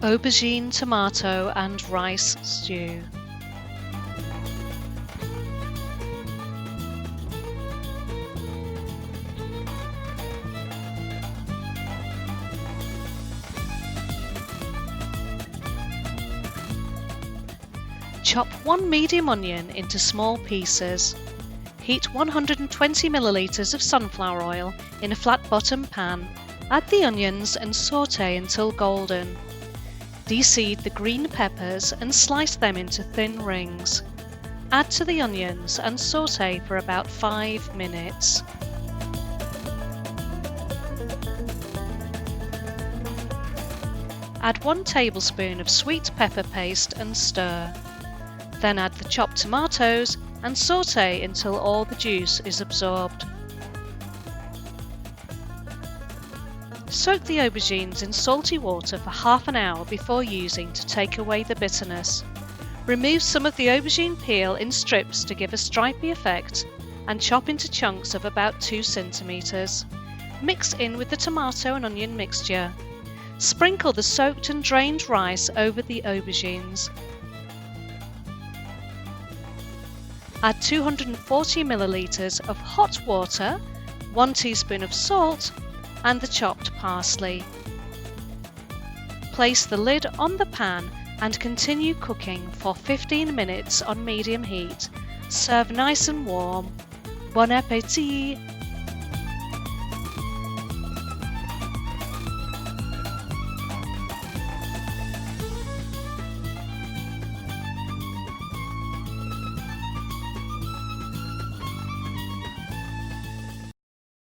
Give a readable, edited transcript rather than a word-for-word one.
Aubergine, tomato and rice stew. Chop one medium onion into small pieces. Heat 120 ml of sunflower oil in a flat bottom pan. Add the onions and sauté until golden. Deseed the green peppers and slice them into thin rings. Add to the onions and sauté for about 5 minutes. Add 1 tablespoon of sweet pepper paste and stir. Then add the chopped tomatoes and sauté until all the juice is absorbed. Soak the aubergines in salty water for half an hour before using to take away the bitterness. Remove some of the aubergine peel in strips to give a stripy effect and chop into chunks of about 2 centimetres. Mix in with the tomato and onion mixture. Sprinkle the soaked and drained rice over the aubergines. Add 240 ml of hot water, 1 teaspoon of salt and the chopped parsley. Place the lid on the pan and continue cooking for 15 minutes on medium heat. Serve nice and warm. Bon appétit!